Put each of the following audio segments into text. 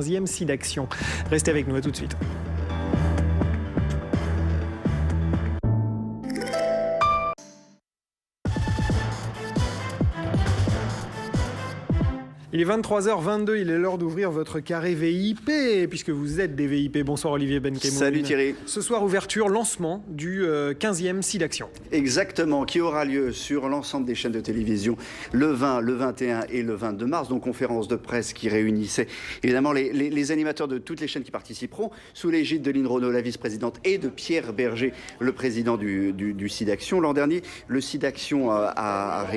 15e SIDAction. Restez avec nous, à tout de suite. Il est 23h22, il est l'heure d'ouvrir votre carré VIP, puisque vous êtes des VIP. Bonsoir Olivier Benkemoun. Salut Thierry. Ce soir, ouverture, lancement du 15e SIDAction. Exactement, qui aura lieu sur l'ensemble des chaînes de télévision le 20, le 21 et le 22 mars. Donc conférence de presse qui réunissait évidemment les animateurs de toutes les chaînes qui participeront, sous l'égide de Lynn Renaud, la vice-présidente, et de Pierre Berger, le président du SIDAction. L'an dernier, le SIDAction a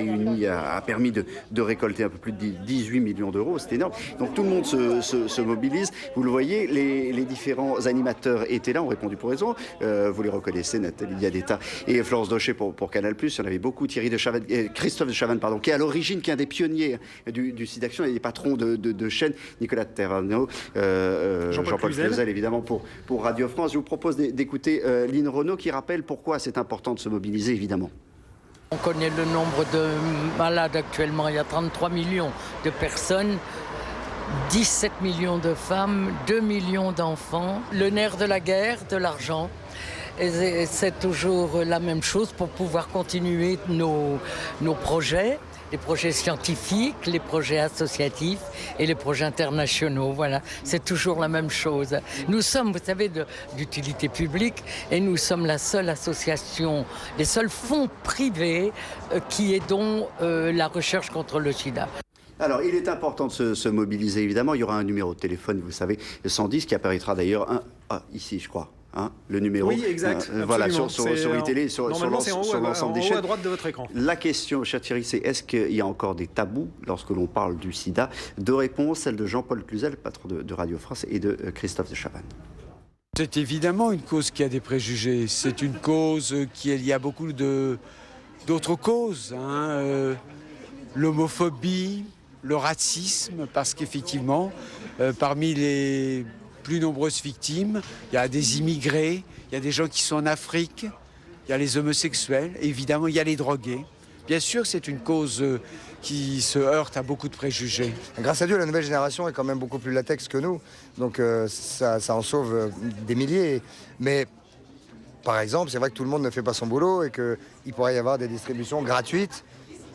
permis de récolter un peu plus de 18 millions d'euros, c'est énorme. Donc tout le monde se mobilise. Vous le voyez, les différents animateurs étaient là, ont répondu pour raison. Vous les reconnaissez, Nathalie Yadeta et Florence Daucher pour Canal+. Il y en avait beaucoup. Christophe de Chavannes, qui est à l'origine, qui est un des pionniers du SIDAction, et des patrons de chaînes, Nicolas Terrano, Jean-Paul Cluzel, évidemment, pour Radio France. Je vous propose d'écouter Lynn Renaud qui rappelle pourquoi c'est important de se mobiliser, évidemment. On connaît le nombre de malades actuellement. Il y a 33 millions de personnes, 17 millions de femmes, 2 millions d'enfants. Le nerf de la guerre, de l'argent. Et c'est toujours la même chose pour pouvoir continuer nos projets. Les projets scientifiques, les projets associatifs et les projets internationaux. Voilà, c'est toujours la même chose. Nous sommes, vous savez, d'utilité publique, et nous sommes la seule association, les seuls fonds privés qui aidons la recherche contre le sida. Alors, il est important de se mobiliser, évidemment. Il y aura un numéro de téléphone, vous savez, le 110, qui apparaîtra d'ailleurs ici, je crois. Le numéro. Oui, exact. Voilà, sur iTélé, sur l'ensemble des chaînes. À droite de votre écran. La question, cher Thierry, c'est est-ce qu'il y a encore des tabous lorsque l'on parle du sida? Deux réponses, celle de Jean-Paul Cluzel, patron de Radio France, et de Christophe de Chavannes. C'est évidemment une cause qui a des préjugés. C'est une cause il y a beaucoup d'autres causes. L'homophobie, le racisme, parce qu'effectivement, parmi les plus nombreuses victimes, il y a des immigrés, il y a des gens qui sont en Afrique, il y a les homosexuels, et évidemment il y a les drogués. Bien sûr, c'est une cause qui se heurte à beaucoup de préjugés. Grâce à Dieu, la nouvelle génération est quand même beaucoup plus latex que nous, donc ça en sauve des milliers. Mais par exemple, c'est vrai que tout le monde ne fait pas son boulot et qu'il pourrait y avoir des distributions gratuites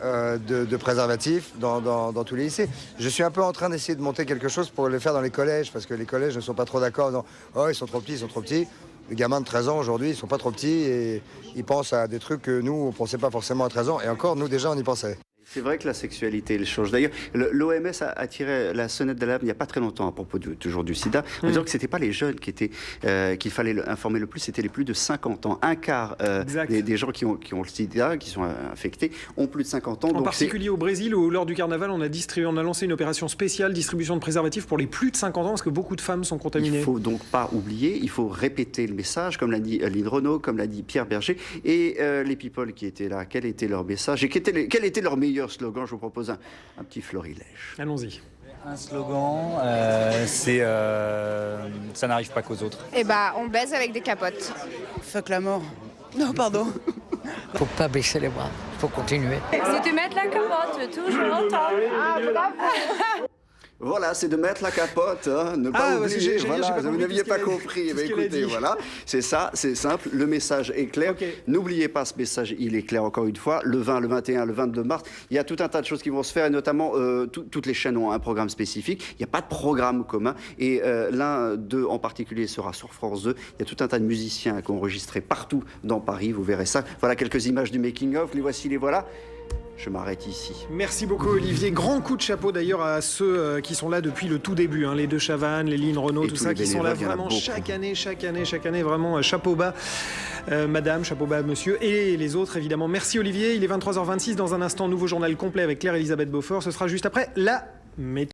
de préservatifs dans tous les lycées. Je suis un peu en train d'essayer de monter quelque chose pour le faire dans les collèges, parce que les collèges ne sont pas trop d'accord. Oh, ils sont trop petits. Les gamins de 13 ans aujourd'hui, ils sont pas trop petits et ils pensent à des trucs que nous, on pensait pas forcément à 13 ans. Et encore, nous déjà, on y pensait. C'est vrai que la sexualité, elle change. D'ailleurs, l'OMS a tiré la sonnette d'alarme il n'y a pas très longtemps à propos toujours du sida, en disant que ce n'était pas les jeunes qu'il fallait informer le plus, c'était les plus de 50 ans. Un quart des gens qui ont le sida, qui sont infectés, ont plus de 50 ans. En particulier au Brésil, où lors du carnaval, on a lancé une opération spéciale, distribution de préservatifs pour les plus de 50 ans, parce que beaucoup de femmes sont contaminées. Il ne faut donc pas oublier, il faut répéter le message, comme l'a dit Lynn Renaud, comme l'a dit Pierre Berger, et les people qui étaient là, quel était leur message, et quel était leur meilleur slogan? Je vous propose un petit florilège. Allons-y. Un slogan, c'est ça n'arrive pas qu'aux autres. On baise avec des capotes. Fuck la mort. Non, pardon. Faut pas baisser les bras, faut continuer. C'est de mettre la capote, toujours longtemps. Voilà, c'est de mettre la capote, ne pas oublier. Voilà, vous n'aviez pas compris. Mais écoutez, voilà, c'est ça, c'est simple. Le message est clair. Okay. N'oubliez pas ce message, il est clair encore une fois. Le 20, le 21, le 22 mars, il y a tout un tas de choses qui vont se faire, et notamment toutes les chaînes ont un programme spécifique. Il n'y a pas de programme commun. Et l'un d'eux en particulier sera sur France 2. Il y a tout un tas de musiciens qui ont enregistré partout dans Paris. Vous verrez ça. Voilà quelques images du making-of. Les voici, les voilà. Je m'arrête ici. Merci beaucoup Olivier. Grand coup de chapeau d'ailleurs à ceux qui sont là depuis le tout début. Les deux Chavannes, les Lynn Renaud, tout ça, qui sont là vraiment chaque année, vraiment chapeau bas madame, chapeau bas monsieur, et les autres évidemment. Merci Olivier. Il est 23h26. Dans un instant, nouveau journal complet avec Claire-Elisabeth Beaufort. Ce sera juste après la météo.